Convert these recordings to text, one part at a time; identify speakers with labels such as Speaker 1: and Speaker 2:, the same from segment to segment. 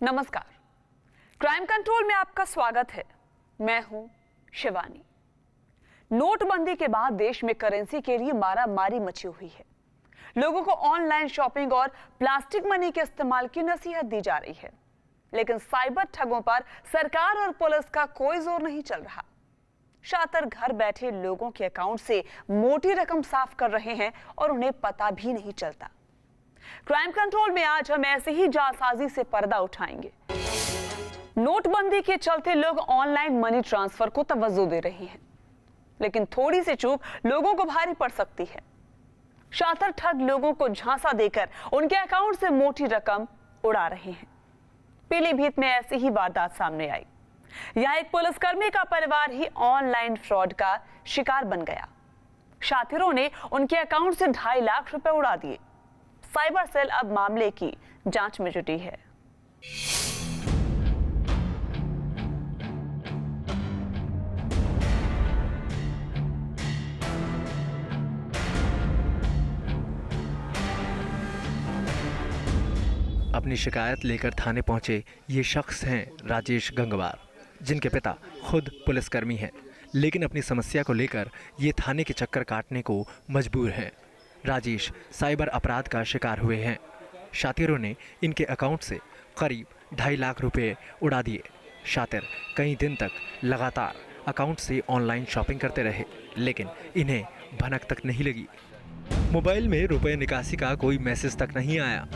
Speaker 1: नमस्कार, crime control में आपका स्वागत है। मैं हूं शिवानी। नोटबंदी के बाद देश में करेंसी के लिए मारामारी मची हुई है। लोगों को ऑनलाइन शॉपिंग और प्लास्टिक मनी के इस्तेमाल की नसीहत दी जा रही है, लेकिन साइबर ठगों पर सरकार और पुलिस का कोई जोर नहीं चल रहा। शातिर घर बैठे लोगों के अकाउंट से मोटी रकम साफ कर रहे हैं और उन्हें पता भी नहीं चलता। क्राइम कंट्रोल में आज हम ऐसे ही जालसाजी से पर्दा उठाएंगे। नोटबंदी के चलते लोग ऑनलाइन मनी ट्रांसफर को तवज्जो दे रहे हैं, लेकिन थोड़ी सी चूक लोगों को भारी पड़ सकती है। शातिर ठग लोगों को झांसा देकर उनके अकाउंट से मोटी रकम उड़ा रहे हैं। पीलीभीत में ऐसी ही वारदात सामने आई। यहां एक पुलिसकर्मी का परिवार ही ऑनलाइन फ्रॉड का शिकार बन गया। शातिरों ने उनके अकाउंट से 2.5 लाख रुपए उड़ा दिए। साइबर सेल अब मामले की जांच में जुटी है।
Speaker 2: अपनी शिकायत लेकर थाने पहुंचे ये शख्स हैं राजेश गंगवार, जिनके पिता खुद पुलिसकर्मी हैं, लेकिन अपनी समस्या को लेकर ये थाने के चक्कर काटने को मजबूर हैं। राजेश साइबर अपराध का शिकार हुए हैं। शातिरों ने इनके अकाउंट से करीब 2.5 लाख रुपए उड़ा दिए। शातिर कई दिन तक लगातार अकाउंट से ऑनलाइन शॉपिंग करते रहे, लेकिन इन्हें भनक तक नहीं लगी। मोबाइल में रुपए निकासी का कोई मैसेज तक नहीं आया।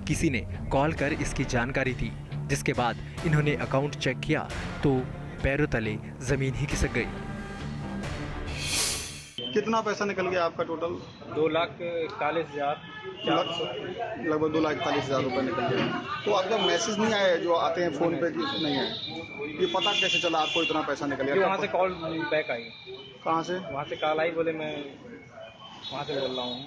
Speaker 2: किसी ने कॉल कर इसकी जानकारी दी, जिसके बाद इन्होंने अकाउंट चेक किया तो पैरों तले जमीन ही खिसक गई।
Speaker 3: कितना पैसा निकल गया आपका टोटल?
Speaker 4: 2,41,400
Speaker 3: लगभग 2,41,000 रुपये निकल गया। तो आपका मैसेज नहीं आया जो आते हैं फ़ोन पे कि नहीं आया? ये पता कैसे चला आपको इतना पैसा निकल गया?
Speaker 4: वहाँ से कॉल बैक आई।
Speaker 3: कहाँ से?
Speaker 4: वहाँ से कॉल आई, बोले मैं वहाँ से बोल रहा हूँ।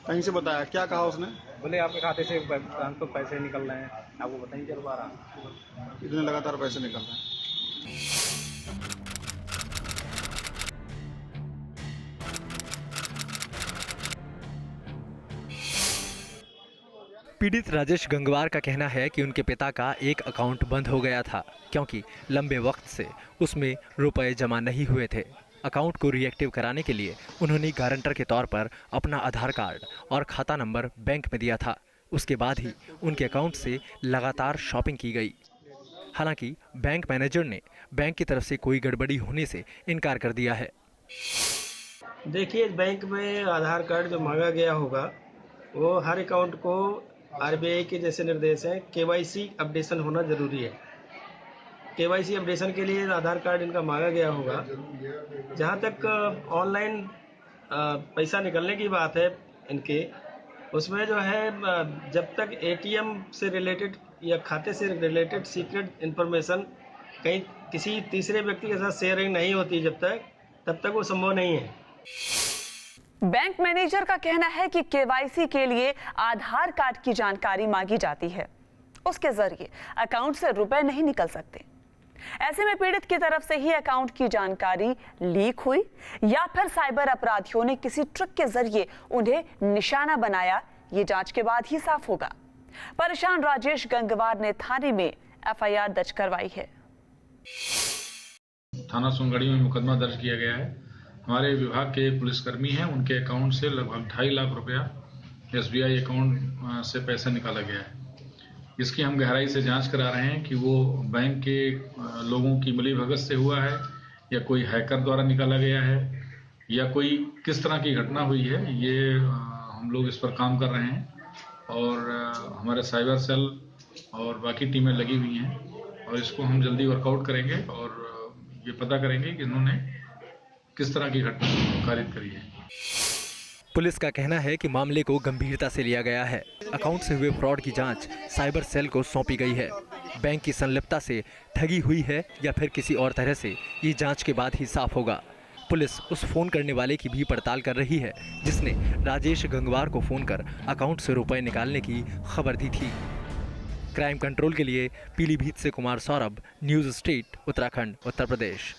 Speaker 3: कहीं से बताया? क्या कहा उसने?
Speaker 4: बोले आपके खाते से तो पैसे निकल रहे हैं, आपको पता नहीं चल पा रहा।
Speaker 3: इतने लगातार पैसे निकल रहे हैं।
Speaker 2: पीड़ित राजेश गंगवार का कहना है कि उनके पिता का एक अकाउंट बंद हो गया था, क्योंकि लंबे वक्त से उसमें रुपए जमा नहीं हुए थे। अकाउंट को रीएक्टिव कराने के लिए उन्होंने गारंटर के तौर पर अपना आधार कार्ड और खाता नंबर बैंक में दिया था। उसके बाद ही उनके अकाउंट से लगातार शॉपिंग की गई। हालांकि बैंक मैनेजर ने बैंक की तरफ से कोई गड़बड़ी होने से इनकार कर दिया है।
Speaker 5: देखिए, बैंक में आधार कार्ड जो मांगा गया होगा वो हर अकाउंट को आरबीआई के जैसे निर्देश हैं, केवाईसी अपडेशन होना जरूरी है। केवाईसी अपडेशन के लिए आधार कार्ड इनका मांगा गया होगा। जहाँ तक ऑनलाइन पैसा निकलने की बात है इनके, उसमें जो है जब तक एटीएम से रिलेटेड या खाते से रिलेटेड सीक्रेट इन्फॉर्मेशन कहीं किसी तीसरे व्यक्ति के साथ शेयरिंग नहीं होती तब तक वो संभव नहीं है।
Speaker 1: बैंक मैनेजर का कहना है कि केवाईसी के लिए आधार कार्ड की जानकारी मांगी जाती है, उसके जरिए अकाउंट से रुपए नहीं निकल सकते। ऐसे में पीड़ित की तरफ से ही अकाउंट की जानकारी लीक हुई या फिर साइबर अपराधियों ने किसी ट्रिक के जरिए उन्हें निशाना बनाया, ये जांच के बाद ही साफ होगा। परेशान राजेश गंगवार ने थाने में एफआईआर दर्ज करवाई है।
Speaker 6: थाना सोनगढ़ी में मुकदमा दर्ज किया गया है। हमारे विभाग के पुलिसकर्मी हैं, उनके अकाउंट से लगभग 2.5 लाख रुपया एसबीआई अकाउंट से पैसा निकाला गया है। इसकी हम गहराई से जांच करा रहे हैं कि वो बैंक के लोगों की मिलीभगत से हुआ है या कोई हैकर द्वारा निकाला गया है या कोई किस तरह की घटना हुई है। ये हम लोग इस पर काम कर रहे हैं और हमारे साइबर सेल और बाकी टीमें लगी हुई हैं और इसको हम जल्दी वर्कआउट करेंगे और ये पता करेंगे कि इन्होंने किस तरह की घटना कारित करी है।
Speaker 2: पुलिस का कहना है कि मामले को गंभीरता से लिया गया है। अकाउंट से हुए फ्रॉड की जांच साइबर सेल को सौंपी गई है। बैंक की संलिप्तता से ठगी हुई है या फिर किसी और तरह से, ये जांच के बाद ही साफ होगा। पुलिस उस फोन करने वाले की भी पड़ताल कर रही है जिसने राजेश गंगवार को फोन कर अकाउंट से रुपए निकालने की खबर दी थी। क्राइम कंट्रोल के लिए पीलीभीत से कुमार सौरभ, न्यूज स्टेट, उत्तराखंड, उत्तर प्रदेश।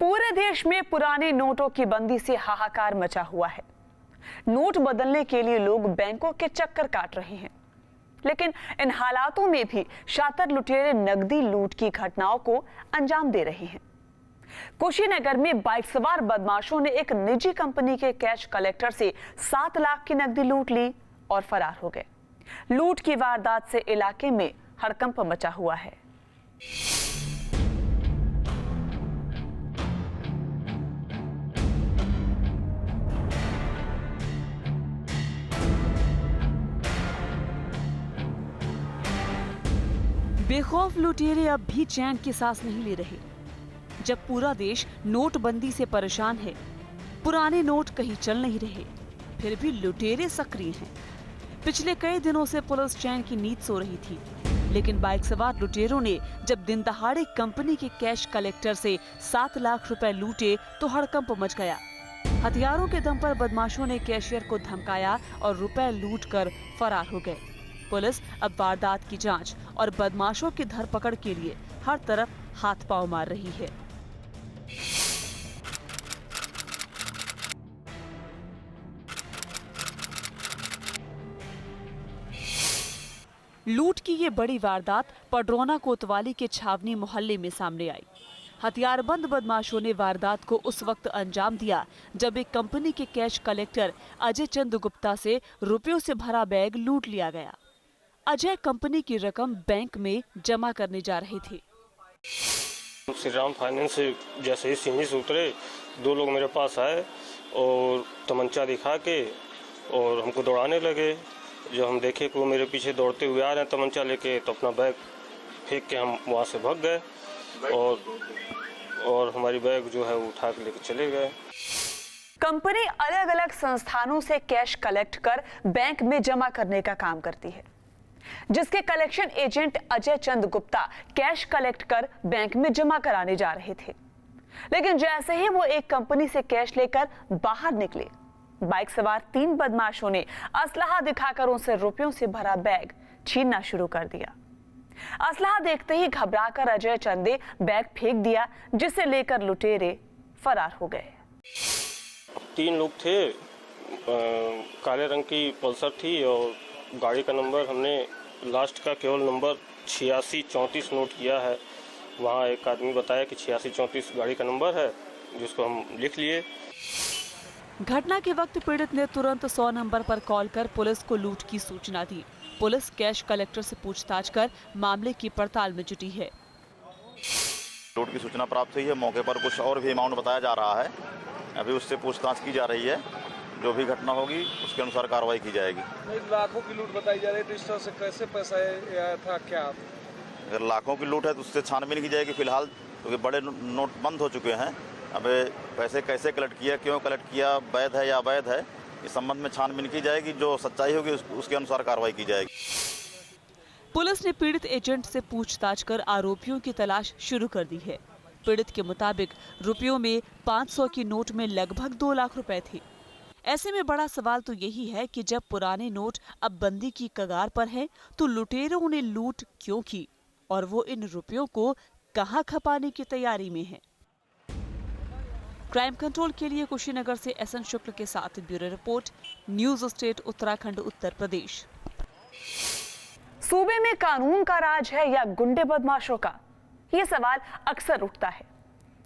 Speaker 1: पूरे देश में पुराने नोटों की बंदी से हाहाकार मचा हुआ है। नोट बदलने के लिए लोग बैंकों के चक्कर काट रहे हैं। लेकिन इन हालातों में भी शातिर लुटेरे नकदी लूट की घटनाओं को अंजाम दे रहे हैं। कुशीनगर में बाइक सवार बदमाशों ने एक निजी कंपनी के कैश कलेक्टर से 7 लाख की नकदी लूट ली और फरार हो गए। लूट की वारदात से इलाके में हड़कंप मचा हुआ है। बेखौफ लुटेरे अब भी चैन की सांस नहीं ले रहे। जब पूरा देश नोटबंदी से परेशान है, पुराने नोट कहीं चल नहीं रहे, फिर भी लुटेरे सक्रिय हैं। पिछले कई दिनों से पुलिस चैन की नींद सो रही थी, लेकिन बाइक सवार लुटेरों ने जब दिन दहाड़े कंपनी के कैश कलेक्टर से 7 लाख रुपए लूटे तो हड़कंप मच गया। हथियारों के दम पर बदमाशों ने कैशियर को धमकाया और रुपए लूटकर फरार हो गए। पुलिस अब वारदात की जांच और बदमाशों की धरपकड़ के लिए हर तरफ हाथ पांव मार रही है। लूट की ये बड़ी वारदात पडरौना कोतवाली के छावनी मोहल्ले में सामने आई। हथियारबंद बदमाशों ने वारदात को उस वक्त अंजाम दिया जब एक कंपनी के कैश कलेक्टर अजय चंद गुप्ता से रुपयों से भरा बैग लूट लिया गया। अजय कंपनी की रकम बैंक में जमा करने जा रहे थे।
Speaker 7: श्री राम फाइनेंस से जैसे ही सीढ़ी से उतरे, 2 लोग मेरे पास आए और तमंचा दिखा के और हमको दौड़ाने लगे। जो हम देखे कि वो मेरे पीछे दौड़ते हुए आ रहे हैं तमंचा लेके, तो अपना बैग फेंक के हम वहाँ से भाग गए और हमारी बैग जो है वो उठा के लेके चले गए।
Speaker 1: कंपनी अलग अलग संस्थानों से कैश कलेक्ट कर बैंक में जमा करने का काम करती है, जिसके collection agent Ajay Chand Gupta cash collect कर बैंक में जमा कराने जा रहे थे। लेकिन जैसे ही वो एक कंपनी से कैश लेकर बाहर निकले, बाइक सवार 3 बदमाशों ने असलहा दिखाकर उनसे रुपयों से भरा बैग छीनना शुरू कर दिया। असलहा देखते ही घबराकर अजय चंद ने बैग फेंक दिया, जिसे लेकर लुटेरे फरार हो गए।
Speaker 7: 3 लोग थे, काले रंग की पल्सर थी और गाड़ी का नंबर हमने लास्ट का केवल नंबर 8634 नोट किया है। वहाँ एक आदमी बताया कि 8634 गाड़ी का नंबर है, जिसको हम लिख लिए।
Speaker 1: घटना के वक्त पीड़ित ने तुरंत 100 नंबर पर कॉल कर पुलिस को लूट की सूचना दी। पुलिस कैश कलेक्टर से पूछताछ कर मामले की पड़ताल में जुटी है।
Speaker 8: लूट की सूचना प्राप्त हुई है। मौके पर कुछ और भी अमाउंट बताया जा रहा है। अभी उससे पूछताछ की जा रही है। जो भी घटना होगी उसके अनुसार कार्रवाई की जाएगी।
Speaker 9: लाखों की लूट बताई जा रही है, तो इस तरह से कैसे पैसा आया था क्या?
Speaker 8: अगर लाखों की लूट है तो उससे छानबीन की जाएगी फिलहाल, क्योंकि बड़े नोट बंद हो चुके हैं। अब पैसे कैसे कलेक्ट किया, क्यों कलेक्ट किया, वैध है या अवैध है, इस संबंध में छानबीन की जाएगी। जो सच्चाई होगी उसके अनुसार कार्रवाई की जाएगी।
Speaker 1: पुलिस ने पीड़ित एजेंट से पूछताछ कर आरोपियों की तलाश शुरू कर दी है। पीड़ित के मुताबिक रुपयों में 500 की नोट में लगभग 2 लाख रुपए थे। ऐसे में बड़ा सवाल तो यही है कि जब पुराने नोट अब बंदी की कगार पर हैं, तो लुटेरों ने लूट क्यों की और वो इन रुपयों को कहां खपाने की तैयारी में है। क्राइम कंट्रोल के लिए कुशीनगर से एसएन शुक्ल के साथ bureau report, News State Uttarakhand Uttar Pradesh. सूबे में कानून का राज है या गुंडे बदमाशों का, ये सवाल अक्सर उठता है,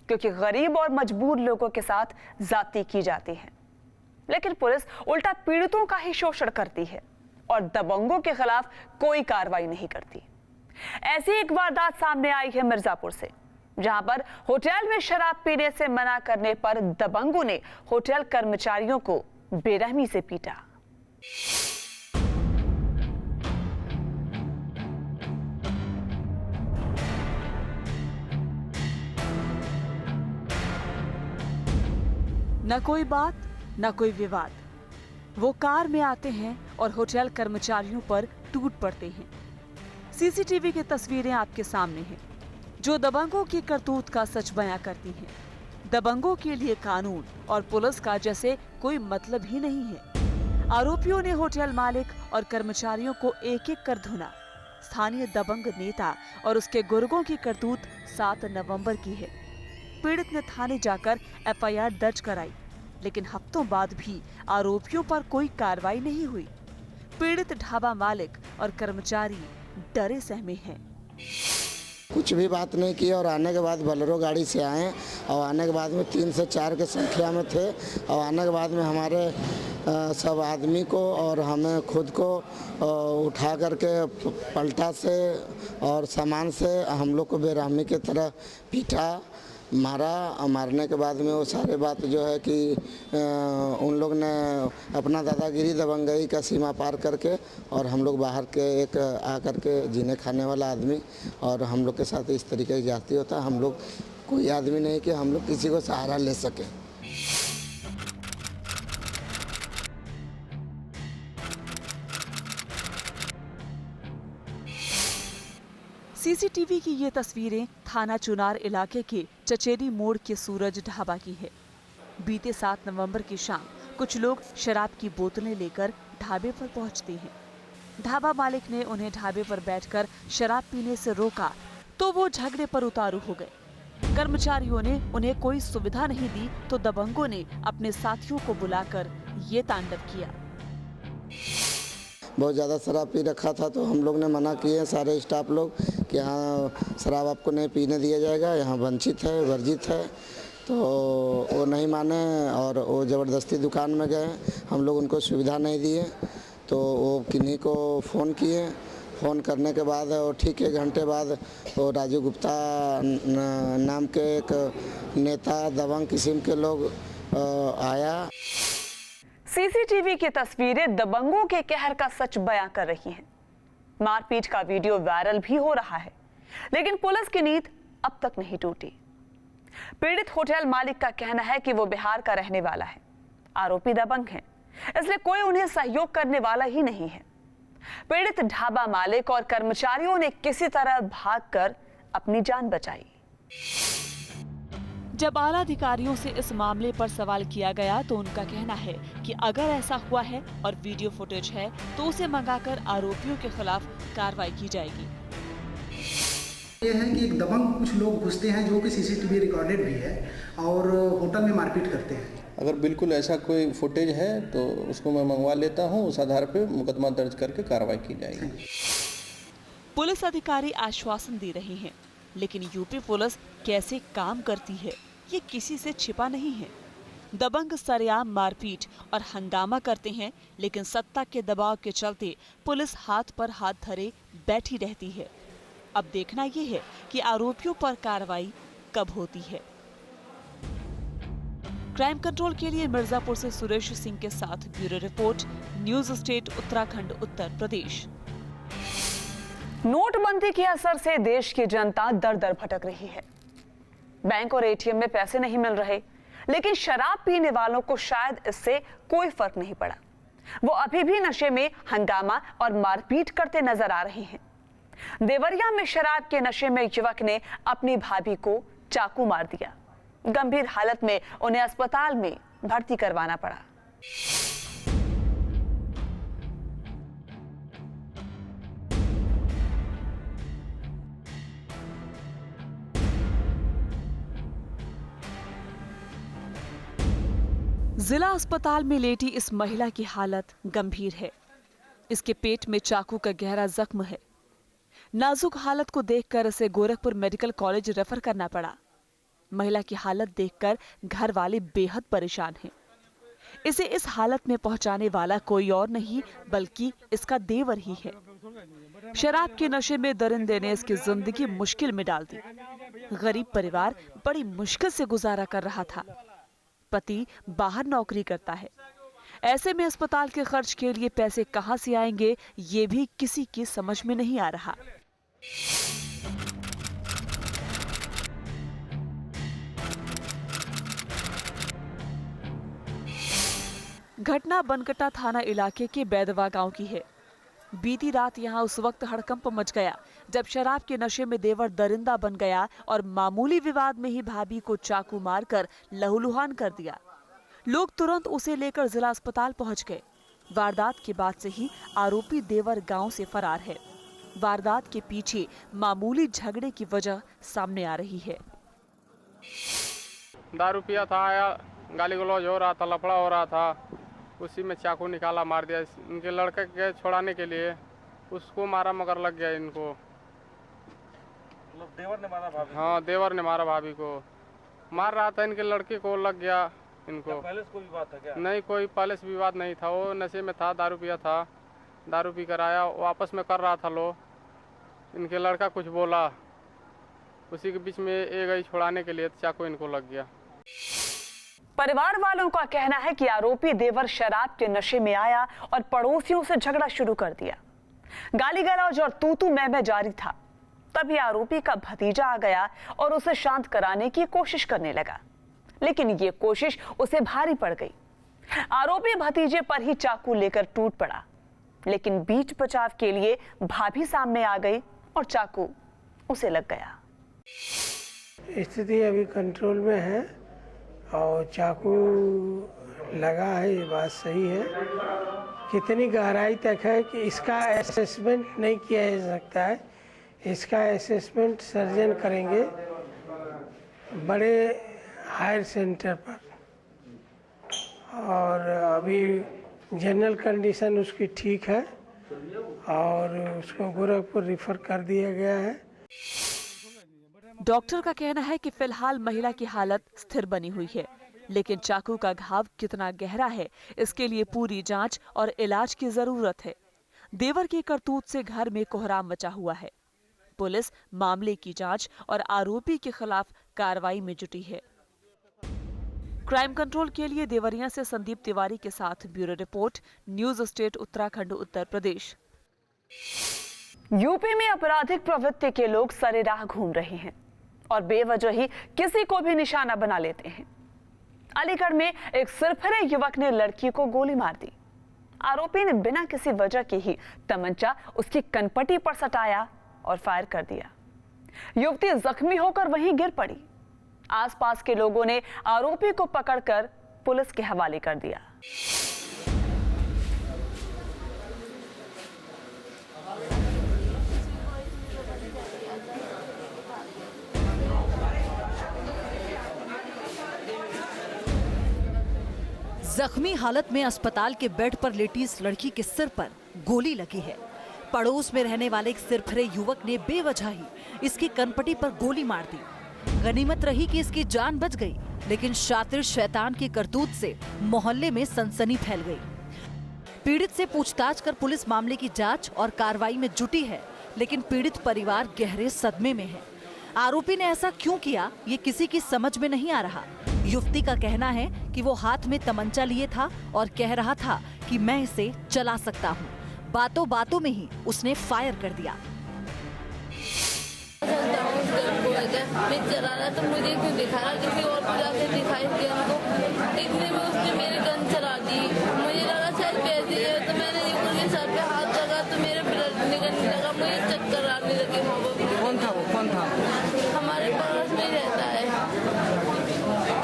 Speaker 1: क्योंकि गरीब और मजबूर लोगों के साथ जाती की जाती है। लेकिन पुलिस उल्टा पीड़ितों का ही शोषण करती है और दबंगों के खिलाफ कोई कार्रवाई नहीं करती। ऐसी एक वारदात सामने आई है मिर्जापुर से, जहां पर होटल में शराब पीने से मना करने पर दबंगों ने होटल कर्मचारियों को बेरहमी से पीटा। न कोई बात न कोई विवाद, वो कार में आते हैं और होटल कर्मचारियों पर टूट पड़ते हैं। सीसीटीवी की तस्वीरें आपके सामने हैं, जो दबंगों की करतूत का सच बयां करती हैं। दबंगों के लिए कानून और पुलिस का जैसे कोई मतलब ही नहीं है। आरोपियों ने होटल मालिक और कर्मचारियों को एक एक कर धुना। स्थानीय दबंग नेता और उसके गुर्गों की करतूत 7 नवंबर की है। पीड़ित ने थाने जाकर एफआईआर दर्ज कराई, लेकिन हफ्तों बाद भी आरोपियों पर कोई कार्रवाई नहीं हुई। पीड़ित ढाबा मालिक और कर्मचारी डरे सहमे हैं।
Speaker 10: कुछ भी बात नहीं की और आने के बाद बोलेरो गाड़ी से आए और आने के बाद में 3 से 4 की संख्या में थे और आने के बाद में हमारे सब आदमी को और हमें खुद को उठा करके पलटा से और सामान से हम लोग को बेरहमी की तरह पीटा, मारा। मारने के बाद में वो सारे बात जो है कि उन लोग ने अपना दादागिरी दबंगई का सीमा पार करके और हम लोग बाहर के एक आकर के जीने खाने वाला आदमी और हम लोग के साथ इस तरीके की जाती होता। हम लोग कोई आदमी नहीं कि हम लोग किसी को सहारा ले सके।
Speaker 1: सीसीटीवी की ये तस्वीरें थाना चुनार इलाके के चचेरी मोड़ के सूरज ढाबा की है। बीते 7 नवंबर की शाम कुछ लोग शराब की बोतलें लेकर ढाबे पर पहुंचते हैं। ढाबा मालिक ने उन्हें ढाबे पर बैठकर शराब पीने से रोका तो वो झगड़े पर उतारू हो गए। कर्मचारियों ने उन्हें कोई सुविधा नहीं दी तो दबंगों ने अपने साथियों को बुलाकर ये तांडव किया।
Speaker 10: बहुत ज़्यादा शराब पी रखा था तो हम लोग ने मना किए सारे स्टाफ लोग कि यहाँ शराब आपको नहीं पीने दिया जाएगा, यहाँ वंचित है, वर्जित है। तो वो नहीं माने और वो ज़बरदस्ती दुकान में गए। हम लोग उनको सुविधा नहीं दिए तो वो किन्हीं को फ़ोन किए। फ़ोन करने के बाद और ठीक 1 घंटे बाद वो राजू गुप्ता नाम के एक नेता दबंग किस्म के लोग आया।
Speaker 1: सीसीटीवी की तस्वीरें दबंगों के कहर का सच बयां कर रही हैं। मारपीट का वीडियो वायरल भी हो रहा है, लेकिन पुलिस की नींद अब तक नहीं टूटी। पीड़ित होटल मालिक का कहना है कि वो बिहार का रहने वाला है। आरोपी दबंग हैं, इसलिए कोई उन्हें सहयोग करने वाला ही नहीं है। पीड़ित ढाबा मालिक और कर्मचारियों ने किसी तरह भागकर अपनी जान बचाई। जब आला अधिकारियों से इस मामले पर सवाल किया गया तो उनका कहना है कि अगर ऐसा हुआ है और वीडियो फुटेज है तो उसे मंगाकर आरोपियों के खिलाफ कार्रवाई की जाएगी।
Speaker 11: ये है कि एक दबंग कुछ लोग घुसते हैं जो कि सीसीटीवी रिकॉर्डेड भी है और होटल में मारपीट करते हैं।
Speaker 12: अगर बिल्कुल ऐसा कोई फुटेज है तो उसको मैं मंगवा लेता हूं, उस आधार पर मुकदमा दर्ज करके कार्रवाई की जाएगी।
Speaker 1: पुलिस अधिकारी आश्वासन दे रहे हैं, लेकिन यूपी पुलिस कैसे काम करती है ये किसी से छिपा नहीं है। दबंग सरेआम मारपीट और हंगामा करते हैं, लेकिन सत्ता के दबाव के चलते पुलिस हाथ पर हाथ धरे बैठी रहती है। अब देखना ये है कि आरोपियों पर कार्रवाई कब होती है। क्राइम कंट्रोल के लिए मिर्जापुर से सुरेश सिंह के साथ bureau report, News State Uttarakhand, Uttar Pradesh. नोटबंदी के असर से देश की जनता दर दर भटक रही है। बैंक और एटीएम में पैसे नहीं मिल रहे, लेकिन शराब पीने वालों को शायद इससे कोई फर्क नहीं पड़ा। वो अभी भी नशे में हंगामा और मारपीट करते नजर आ रहे हैं। देवरिया में शराब के नशे में युवक ने अपनी भाभी को चाकू मार दिया। गंभीर हालत में उन्हें अस्पताल में भर्ती करवाना पड़ा। जिला अस्पताल में लेटी इस महिला की हालत गंभीर है। इसके पेट में चाकू का गहरा जख्म है। नाजुक हालत को देखकर इसे गोरखपुर मेडिकल कॉलेज रेफर करना पड़ा। महिला की हालत देखकर घर वाले बेहद परेशान हैं। इसे इस हालत में पहुंचाने वाला कोई और नहीं बल्कि इसका देवर ही है। शराब के नशे में दरिंदे ने इसकी जिंदगी मुश्किल में डाल दी। गरीब परिवार बड़ी मुश्किल से गुजारा कर रहा था। पति बाहर नौकरी करता है। ऐसे में अस्पताल के खर्च के लिए पैसे कहां से आएंगे ये भी किसी की समझ में नहीं आ रहा। घटना बनकटा थाना इलाके के बैदवा गांव की है। बीती रात यहां उस वक्त हड़कंप मच गया जब शराब के नशे में देवर दरिंदा बन गया और मामूली विवाद में ही भाभी को चाकू मारकर लहूलुहान कर दिया। लोग तुरंत उसे लेकर जिला अस्पताल पहुंच गए। वारदात के बाद से ही आरोपी देवर गांव से फरार है। वारदात के पीछे मामूली झगड़े की वजह सामने आ रही है।
Speaker 4: दारू पिया था, आया, गाली गलौज हो रहा था, लफड़ा हो रहा था, उसी में चाकू निकाला, मार दिया। इनके लड़के के छुड़ाने के लिए उसको मारा, मगर लग गया इनको।
Speaker 9: देवर ने मारा भाभी?
Speaker 4: हाँ, देवर ने मारा भाभी को। मार रहा था, इनके लड़के को लग गया इनको।
Speaker 9: पहले से कोई विवाद था क्या?
Speaker 4: नहीं, कोई पहले से विवाद नहीं था। वो नशे में था, दारू पिया था, दारू पी कर आया, वो आपस में कर रहा था लो। इनके लड़का कुछ बोला, उसी के बीच में ये गई छुड़ाने के लिए, चाकू इनको लग गया।
Speaker 1: परिवार वालों का कहना है कि आरोपी देवर शराब के नशे में आया और पड़ोसियों से झगड़ा शुरू कर दिया। गाली गलौज और तू मैं जारी था। तभी आरोपी का भतीजा आ गया और उसे शांत कराने की कोशिश करने लगा, लेकिन ये कोशिश उसे भारी पड़ गई। आरोपी भतीजे पर ही चाकू लेकर टूट पड़ा, लेकिन बीच बचाव के लिए भाभी सामने आ गई और चाकू उसे लग गया।
Speaker 13: स्थिति अभी कंट्रोल में है और चाकू लगा है, ये बात सही है। कितनी गहराई तक है कि इसका असेसमेंट नहीं किया जा सकता है। इसका असेसमेंट सर्जन करेंगे बड़े हायर सेंटर पर, और अभी जनरल कंडीशन उसकी ठीक है और उसको गोरखपुर रिफर कर दिया गया है।
Speaker 14: डॉक्टर का कहना है कि फिलहाल महिला की हालत स्थिर बनी हुई है, लेकिन चाकू का घाव कितना गहरा है इसके लिए पूरी जांच और इलाज की जरूरत है। देवर की करतूत से घर में कोहराम मचा हुआ है। पुलिस मामले की जांच और आरोपी के खिलाफ कार्रवाई में जुटी है। क्राइम कंट्रोल के लिए देवरिया से संदीप तिवारी के साथ bureau report, News State Uttarakhand, Uttar Pradesh.
Speaker 1: UP में आपराधिक प्रवृत्ति के लोग सरेराह घूम रहे हैं और बेवजह ही किसी को भी निशाना बना लेते हैं। अलीगढ़ में एक सिरफिरे युवक ने लड़की को गोली मार दी। आरोपी ने बिना किसी वजह के ही तमंचा उसकी कनपटी पर सटाया और फायर कर दिया। युवती जख्मी होकर वहीं गिर पड़ी। आसपास के लोगों ने आरोपी को पकड़कर पुलिस के हवाले कर दिया।
Speaker 15: जख्मी हालत में अस्पताल के बेड पर लेटी इस लड़की के सिर पर गोली लगी है। पड़ोस में रहने वाले एक सिरफिरे युवक ने बेवजह ही इसकी कनपटी पर गोली मार दी। गनीमत रही कि इसकी जान बच गई, लेकिन शातिर शैतान की करतूत से मोहल्ले में सनसनी फैल गई। पीड़ित से पूछताछ कर पुलिस मामले की जांच और कार्रवाई में जुटी है, लेकिन पीड़ित परिवार गहरे सदमे में है। आरोपी ने ऐसा क्यों किया, ये किसी की समझ में नहीं आ रहा। युवती का कहना है कि वो हाथ में तमंचा लिए था और कह रहा था कि मैं इसे चला सकता हूँ। बातों बातों में ही उसने फायर कर दिया।
Speaker 16: मैं चला रहा तो मुझे क्यों दिखा रहा, किसी और को जाके दिखाई दिया उनको। इतने में उसने मेरी गन चला दी। मुझे लगा शायद पैसे है, तो मैंने उनके सर पे हाथ लगा तो मेरे ब्लड निकलने लगा, मुझे चक्कर आने लगे।
Speaker 17: कौन था वो? कौन था?
Speaker 16: हमारे पड़ोस में रहता है।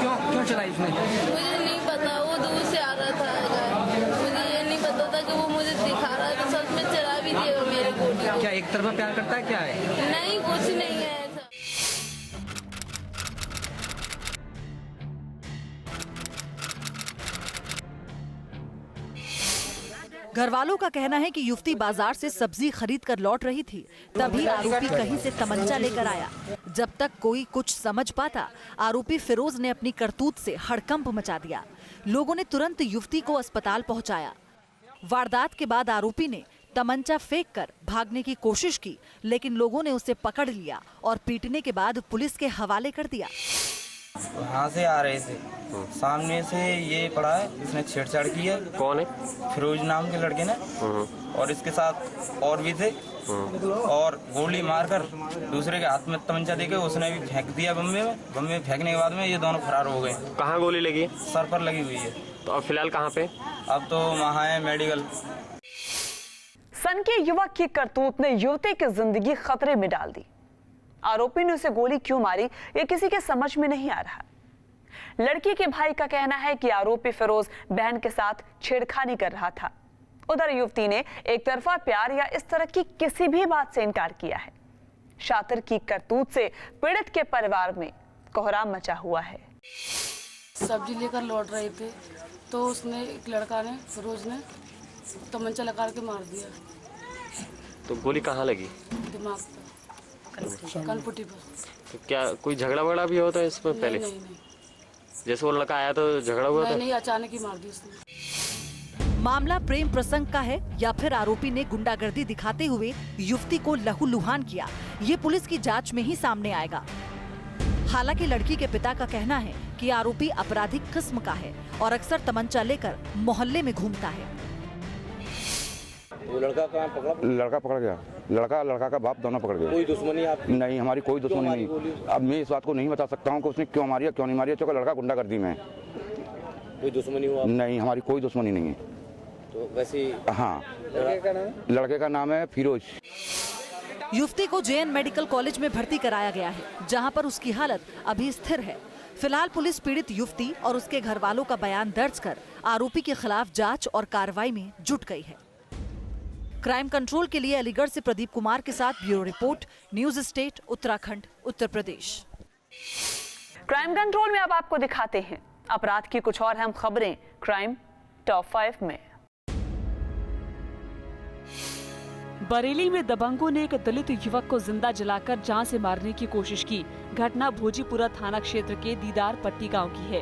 Speaker 17: क्यों चलाई उसने?
Speaker 16: मुझे नहीं पता, वो दूर से आ रहा था। मुझे ये नहीं पता था कि वो मुझे दिखा रहा है, तो सच में चला भी दिया मेरे को।
Speaker 17: क्या एक तरफा प्यार करता है, क्या है?
Speaker 16: नहीं, कुछ नहीं है।
Speaker 15: घर वालों का कहना है कि युवती बाजार से सब्जी खरीद कर लौट रही थी, तभी आरोपी कहीं से तमंचा लेकर आया। जब तक कोई कुछ समझ पाता, आरोपी फिरोज ने अपनी करतूत से हड़कंप मचा दिया। लोगों ने तुरंत युवती को अस्पताल पहुंचाया। वारदात के बाद आरोपी ने तमंचा फेंककर भागने की कोशिश की, लेकिन लोगों ने उसे पकड़ लिया और पीटने के बाद पुलिस के हवाले कर दिया।
Speaker 18: वहाँ से आ रहे थे, सामने से ये पड़ा है, इसने छेड़छाड़ की है।
Speaker 19: कौन है?
Speaker 18: फिरोज नाम के लड़के ने, और इसके साथ और भी थे, और गोली मारकर दूसरे के हाथ में तमंचा देके उसने भी फेंक दिया बम्बे में। बम्बे में फेंकने के बाद में ये दोनों फरार हो गए।
Speaker 19: कहाँ गोली लगी?
Speaker 18: सर पर लगी हुई है।
Speaker 19: तो अब फिलहाल कहाँ पे?
Speaker 18: अब तो वहाँ है मेडिकल।
Speaker 1: सन के युवक की करतूत ने युवती की जिंदगी खतरे में डाल दी। आरोपी ने उसे गोली क्यों मारी, ये किसी के समझ में नहीं आ रहा। लड़की के भाई का कहना है कि आरोपी फिरोज बहन के साथ छेड़खानी कर रहा था। उधर युवती ने एक तरफा प्यार या इस तरह की किसी भी बात से इनकार किया है। शातिर की करतूत से पीड़ित के परिवार में कोहराम मचा हुआ है।
Speaker 19: सब्जी लेकर लौट रहे थे तो उसने एक लड़का ने फिरोज ने तमंचा लगा के मार दिया।
Speaker 20: तो गोली कहाँ लगी?
Speaker 19: दिमाग पर, कनपुटी पर।
Speaker 20: तो क्या कोई झगड़ा वगड़ा भी होता है इसमें पहले?
Speaker 19: नहीं।
Speaker 20: जैसे वो लड़का आया तो झगड़ा हुआ था?
Speaker 19: नहीं, अचानक ही मार दी उसने।
Speaker 15: मामला प्रेम प्रसंग का है या फिर आरोपी ने गुंडागर्दी दिखाते हुए युवती को लहूलुहान किया, ये पुलिस की जांच में ही सामने आएगा। हालांकि लड़की के पिता का कहना है कि आरोपी आपराधिक किस्म का है और अक्सर तमंचा लेकर मोहल्ले में घूमता है।
Speaker 21: वो लड़का कहाँ पकड़ा? लड़का पकड़ गया, लड़का का बाप दोनों पकड़ गए। कोई दुश्मनी आपकी? नहीं, हमारी कोई दुश्मनी नहीं। अब मैं इस बात को नहीं बता सकता हूँ कि उसने क्यों मारी क्यों नहीं मारी, क्योंकि लड़का गुंडागर्दी में। कोई दुश्मनी हुआ? नहीं, हमारी कोई दुश्मनी नहीं है। तो वैसे? हाँ। लड़के का नाम है फिरोज।
Speaker 15: युवती को जेएन मेडिकल कॉलेज में भर्ती कराया गया है, जहां पर उसकी हालत अभी स्थिर है। फिलहाल पुलिस पीड़ित युवती और उसके घर वालों का बयान दर्ज कर आरोपी के खिलाफ जांच और कार्रवाई में जुट गई है। क्राइम कंट्रोल के लिए अलीगढ़ से प्रदीप कुमार के साथ bureau report, News State, Uttarakhand, Uttar Pradesh.
Speaker 1: Crime control में अब आपको दिखाते हैं अपराध की कुछ और अहम खबरें क्राइम टॉप 5 में।
Speaker 14: बरेली में दबंगों ने एक दलित युवक को जिंदा जलाकर जान से मारने की कोशिश की। घटना भोजीपुरा थाना क्षेत्र के दीदार पट्टी गांव की है।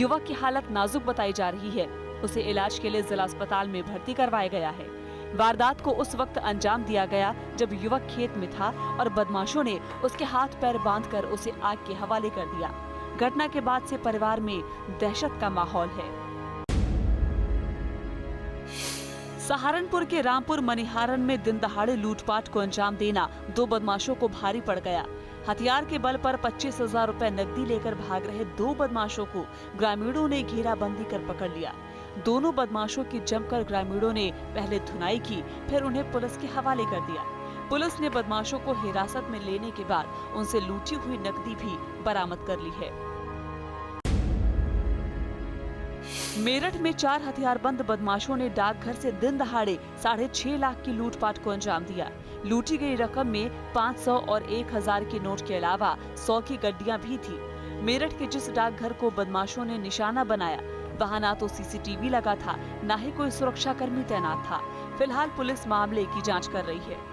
Speaker 14: युवक की हालत नाजुक बताई जा रही है। उसे इलाज के लिए जिला अस्पताल में भर्ती करवाया गया है। वारदात को उस वक्त अंजाम दिया गया जब युवक खेत में था और बदमाशों ने उसके हाथ पैर बांधकर उसे आग के हवाले कर दिया। घटना के बाद से परिवार में दहशत का माहौल है। सहारनपुर के रामपुर मनिहारन में दिन दहाड़े लूटपाट को अंजाम देना 2 बदमाशों को भारी पड़ गया। हथियार के बल पर 25,000 रुपए नकदी लेकर भाग रहे 2 बदमाशों को ग्रामीणों ने घेराबंदी कर पकड़ लिया। दोनों बदमाशों की जमकर ग्रामीणों ने पहले धुनाई की, फिर उन्हें पुलिस के हवाले कर दिया। पुलिस ने बदमाशों को हिरासत में लेने के बाद उनसे लूटी हुई नकदी भी बरामद कर ली है। मेरठ में 4 हथियारबंद बदमाशों ने डाकघर से दिन दहाड़े 6.5 लाख की लूटपाट को अंजाम दिया। लूटी गई रकम में 500 और 1000 के नोट के अलावा 100 की गड्डियां भी थी। मेरठ के जिस डाकघर को बदमाशों ने निशाना बनाया, वहां ना तो सीसीटीवी लगा था, न ही कोई सुरक्षा कर्मी तैनात था। फिलहाल पुलिस मामले की जांच कर रही है।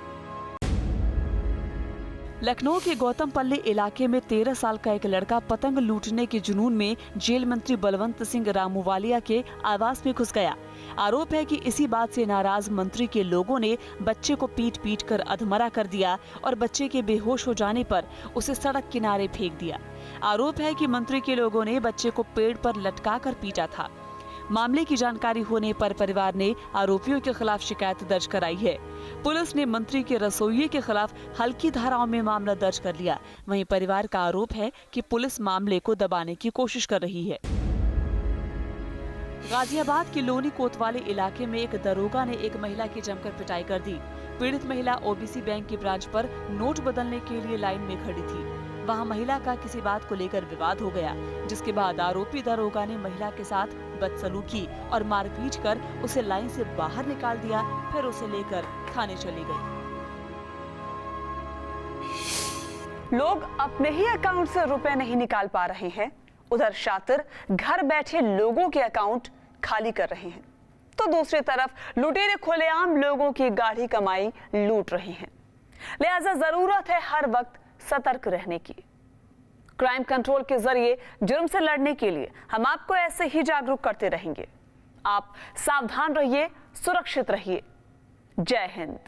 Speaker 14: लखनऊ के गौतमपल्ली इलाके में 13 साल का एक लड़का पतंग लूटने के जुनून में जेल मंत्री बलवंत सिंह रामूवालिया के आवास में घुस गया। आरोप है कि इसी बात से नाराज मंत्री के लोगों ने बच्चे को पीट कर अधमरा कर दिया और बच्चे के बेहोश हो जाने पर उसे सड़क किनारे फेंक दिया। आरोप है कि मंत्री के लोगों ने बच्चे को पेड़ पर लटकाकर पीटा था। मामले की जानकारी होने पर परिवार ने आरोपियों के खिलाफ शिकायत दर्ज कराई है। पुलिस ने मंत्री के रसोइये के खिलाफ हल्की धाराओं में मामला दर्ज कर लिया। वहीं परिवार का आरोप है कि पुलिस मामले को दबाने की कोशिश कर रही है। गाजियाबाद के लोनी कोतवाली इलाके में एक दरोगा ने एक महिला की जमकर पिटाई कर दी। पीड़ित महिला ओबीसी बैंक की ब्रांच पर नोट बदलने के लिए लाइन में खड़ी थी। वहां महिला का किसी बात को लेकर विवाद हो गया, जिसके बाद आरोपी दरोगा ने महिला के साथ बदसलूकी और मारपीट कर उसे लाइन से बाहर निकाल दिया, फिर उसे लेकर थाने चली गई।
Speaker 1: लोग अपने ही अकाउंट से रुपए नहीं निकाल पा रहे हैं, उधर शातिर घर बैठे लोगों के अकाउंट खाली कर रहे हैं, तो दूसरी तरफ लुटेरे खुलेआम लोगों की गाढ़ी कमाई लूट रहे हैं। लिहाजा जरूरत है हर वक्त सतर्क रहने की। क्राइम कंट्रोल के जरिए जुर्म से लड़ने के लिए हम आपको ऐसे ही जागरूक करते रहेंगे। आप सावधान रहिए, सुरक्षित रहिए। जय हिंद।